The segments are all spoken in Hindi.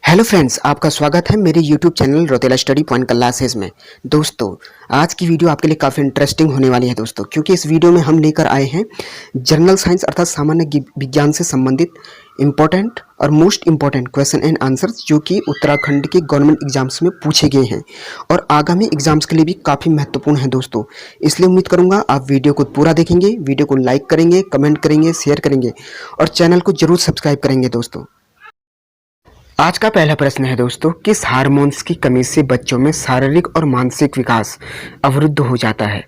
हेलो फ्रेंड्स, आपका स्वागत है मेरे YouTube channel Rautela study point classes में। दोस्तों, आज की वीडियो आपके लिए काफ़ी इंटरेस्टिंग होने वाली है दोस्तों, क्योंकि इस वीडियो में हम लेकर आए हैं जनरल साइंस अर्थात सामान्य विज्ञान से संबंधित इम्पोर्टेंट और most important question and answers जो कि उत्तराखंड के गवर्नमेंट एग्जाम्स में पूछे गए हैं और आगामी एग्जाम्स के लिए भी काफ़ी महत्वपूर्ण है दोस्तों। इसलिए उम्मीद करूँगा आप वीडियो को पूरा देखेंगे, वीडियो को लाइक करेंगे, कमेंट करेंगे, शेयर करेंगे और चैनल को जरूर सब्सक्राइब करेंगे दोस्तों। आज का पहला प्रश्न है दोस्तों, किस हार्मोन्स की कमी से बच्चों में शारीरिक और मानसिक विकास अवरुद्ध हो जाता है?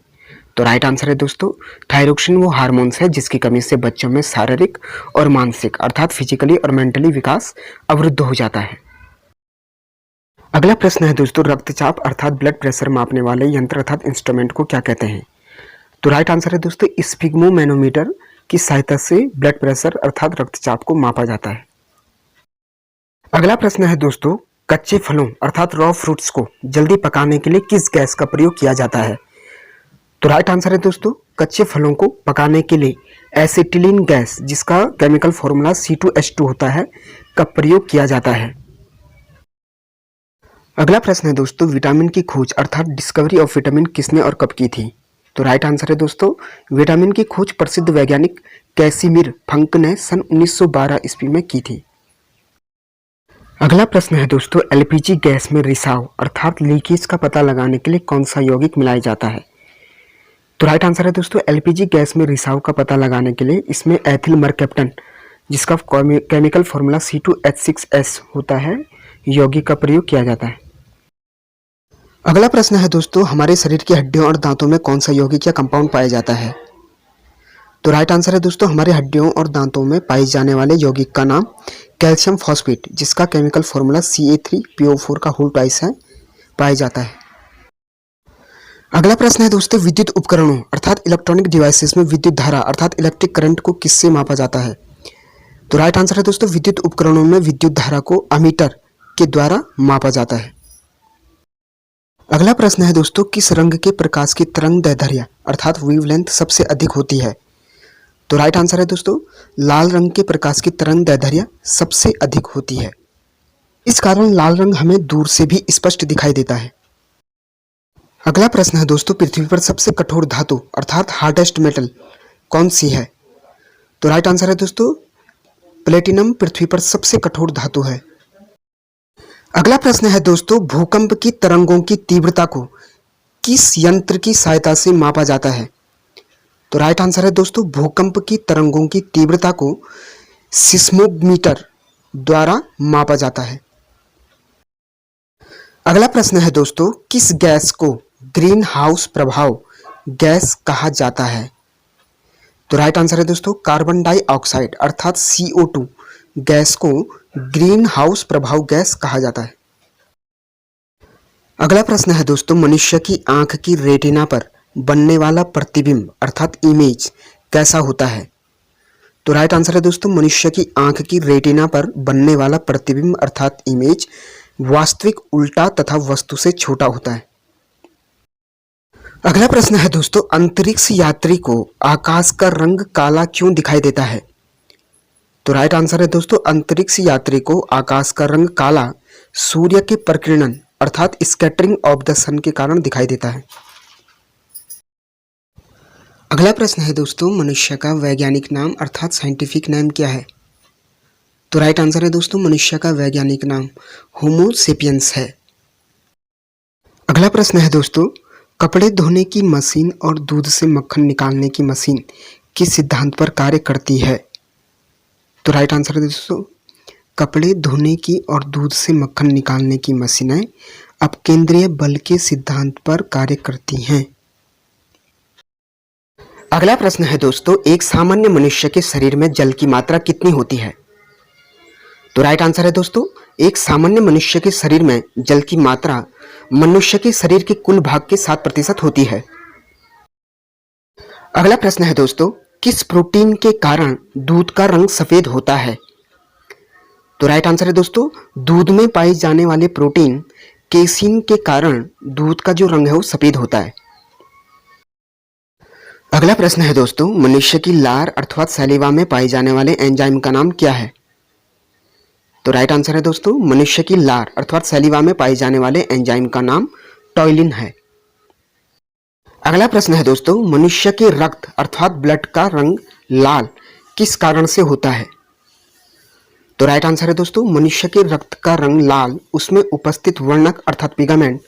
तो राइट आंसर है दोस्तों, थायरोक्सिन वो हार्मोन्स है जिसकी कमी से बच्चों में शारीरिक और मानसिक अर्थात फिजिकली और मेंटली विकास अवरुद्ध हो जाता है। अगला प्रश्न है दोस्तों, रक्तचाप अर्थात ब्लड प्रेशर मापने वाले यंत्र अर्थात इंस्ट्रूमेंट को क्या कहते हैं? तो राइट आंसर है दोस्तों, स्फिग्मोमैनोमीटर की सहायता से ब्लड प्रेशर अर्थात रक्तचाप को मापा जाता है। अगला प्रश्न है दोस्तों, कच्चे फलों अर्थात रॉ फ्रूट्स को जल्दी पकाने के लिए किस गैस का प्रयोग किया जाता है? तो राइट आंसर है दोस्तों, कच्चे फलों को पकाने के लिए एसिटिलीन गैस जिसका केमिकल फॉर्मूला C2H2 होता है का प्रयोग किया जाता है। अगला प्रश्न है दोस्तों, विटामिन की खोज अर्थात डिस्कवरी ऑफ विटामिन किसने और कब की थी? तो राइट आंसर है दोस्तों, विटामिन की खोज प्रसिद्ध वैज्ञानिक कैसिमिर फंक ने सन 1912 ईस्वी में की थी। अगला प्रश्न है दोस्तों, एलपीजी गैस में रिसाव अर्थात लीकेज का पता लगाने के लिए कौन सा यौगिक मिलाया जाता है? तो राइट आंसर है दोस्तों, एलपीजी गैस में रिसाव का पता लगाने के लिए इसमें एथिल मरकैप्टन जिसका केमिकल फॉर्मूला C2H6S होता है यौगिक का प्रयोग किया जाता है। अगला प्रश्न है दोस्तों, हमारे शरीर की हड्डियों और दांतों में कौन सा यौगिक या कंपाउंड पाया जाता है? तो राइट आंसर है दोस्तों, हमारे हड्डियों और दांतों में पाए जाने वाले यौगिक का नाम कैल्शियम फॉस्फेट जिसका केमिकल फॉर्मूला Ca3PO4 का होल ट्वाइस है पाया जाता है। अगला प्रश्न है दोस्तों, विद्युत उपकरणों अर्थात इलेक्ट्रॉनिक डिवाइसेस में विद्युत धारा अर्थात इलेक्ट्रिक करंट को किससे मापा जाता है? तो राइट आंसर है दोस्तों, विद्युत उपकरणों में विद्युत धारा को अमीटर के द्वारा मापा जाता है। अगला प्रश्न है दोस्तों, किस रंग के प्रकाश की तरंग दैर्ध्य अर्थात वेवलेंथ सबसे अधिक होती है? तो राइट आंसर है दोस्तों, लाल रंग के प्रकाश की तरंग दैर्ध्य सबसे अधिक होती है। इस कारण लाल रंग हमें दूर से भी स्पष्ट दिखाई देता है। अगला प्रश्न है दोस्तों, पृथ्वी पर सबसे कठोर धातु अर्थात हार्डेस्ट मेटल कौन सी है? तो राइट आंसर है दोस्तों, प्लेटिनम पृथ्वी पर सबसे कठोर धातु है। अगला प्रश्न है दोस्तों, भूकंप की तरंगों की तीव्रता को किस यंत्र की सहायता से मापा जाता है? तो राइट आंसर है दोस्तों, भूकंप की तरंगों की तीव्रता को सिस्मोमीटर द्वारा मापा जाता है। अगला प्रश्न है दोस्तों, किस गैस को ग्रीन हाउस प्रभाव गैस कहा जाता है? तो राइट आंसर है दोस्तों, कार्बन डाइऑक्साइड अर्थात CO2 गैस को ग्रीन हाउस प्रभाव गैस कहा जाता है। अगला प्रश्न है दोस्तों, मनुष्य की आंख की रेटिना पर बनने वाला प्रतिबिंब अर्थात इमेज कैसा होता है? तो राइट आंसर है दोस्तों, मनुष्य की आंख की रेटिना पर बनने वाला प्रतिबिंब अर्थात इमेज वास्तविक उल्टा तथा वस्तु से छोटा होता है। अगला प्रश्न है दोस्तों, अंतरिक्ष यात्री को आकाश का रंग काला क्यों दिखाई देता है? तो राइट आंसर है दोस्तों, अंतरिक्ष यात्री को आकाश का रंग काला सूर्य के प्रकीर्णन अर्थात स्कैटरिंग ऑफ द सन के कारण दिखाई देता है। अगला प्रश्न है दोस्तों, मनुष्य का वैज्ञानिक नाम अर्थात साइंटिफिक नेम क्या है? तो राइट आंसर है दोस्तों, मनुष्य का वैज्ञानिक नाम होमो सेपियंस है। अगला प्रश्न है दोस्तों, कपड़े धोने की मशीन और दूध से मक्खन निकालने की मशीन किस सिद्धांत पर कार्य करती है? तो राइट आंसर है दोस्तों, कपड़े धोने की और दूध से मक्खन निकालने की मशीनें अपकेंद्रीय बल के सिद्धांत पर कार्य करती हैं। अगला प्रश्न है दोस्तों, एक सामान्य मनुष्य के शरीर में जल की मात्रा कितनी होती है? तो राइट आंसर है दोस्तों, एक सामान्य मनुष्य के शरीर में जल की मात्रा मनुष्य के शरीर के कुल भाग के 7% होती है। अगला प्रश्न है दोस्तों, किस प्रोटीन के कारण दूध का रंग सफेद होता है? तो राइट आंसर है दोस्तों, दूध में पाए जाने वाले प्रोटीन केसीन के कारण दूध का जो रंग है वो सफेद होता है। अगला प्रश्न है दोस्तों, मनुष्य की लार अर्थात सैलिवा में पाए जाने वाले एंजाइम का नाम क्या है? तो राइट आंसर है दोस्तों मनुष्य की लार अर्थात सैलिवा में पाए जाने वाले एंजाइम का नाम टॉयलिन है। अगला प्रश्न है दोस्तों मनुष्य के रक्त अर्थात ब्लड का रंग लाल किस कारण से होता है? तो राइट आंसर है दोस्तों मनुष्य के रक्त का रंग लाल उसमें उपस्थित वर्णक अर्थात पिगमेंट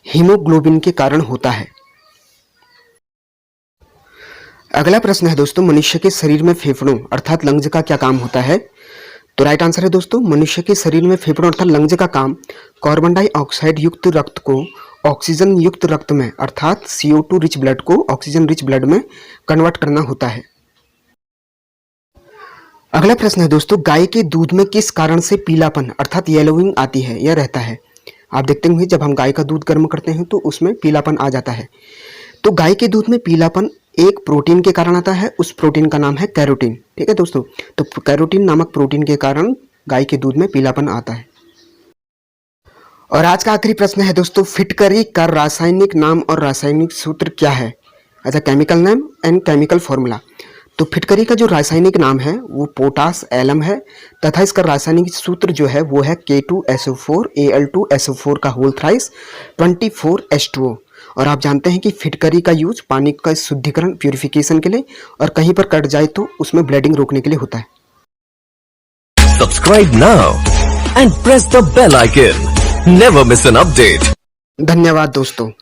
हीमोग्लोबिन के कारण होता है। अगला प्रश्न है दोस्तों मनुष्य के शरीर में फेफड़ों अर्थात लंग्स का क्या काम होता है? तो राइट आंसर है दोस्तों मनुष्य के शरीर में फेफड़ों अर्थात लंग्स का काम कार्बन डाइऑक्साइड युक्त रक्त को ऑक्सीजन युक्त रक्त में अर्थात CO2 रिच ब्लड को ऑक्सीजन रिच ब्लड में कन्वर्ट करना होता है। अगला प्रश्न है दोस्तों गाय के दूध में किस कारण से पीलापन अर्थात येलोइंग आती है या रहता है? आप देखते होंगे जब हम गाय का दूध गर्म करते हैं तो उसमें पीलापन आ जाता है। तो गाय के दूध में पीलापन एक प्रोटीन के कारण आता है, उस प्रोटीन का नाम है कैरोटीन। ठीक है दोस्तों, तो कैरोटीन नामक प्रोटीन के कारण गाय के दूध में पीलापन आता है। और आज का आखिरी प्रश्न है दोस्तों फिटकरी का रासायनिक नाम और रासायनिक सूत्र क्या है? अच्छा, chemical name and chemical formula. तो फिटकरी का जो रासायनिक नाम है वो पोटास एलम है तथा इसका रासायनिक सूत्र जो है वो है K2SO4 Al2SO4 का होल थ्राइस 24H2O। और आप जानते हैं कि फिटकरी का यूज पानी का शुद्धिकरण प्यूरिफिकेशन के लिए और कहीं पर कट जाए तो उसमें ब्लीडिंग रोकने के लिए होता है। Subscribe now and press the bell icon. Never miss an update. धन्यवाद दोस्तों।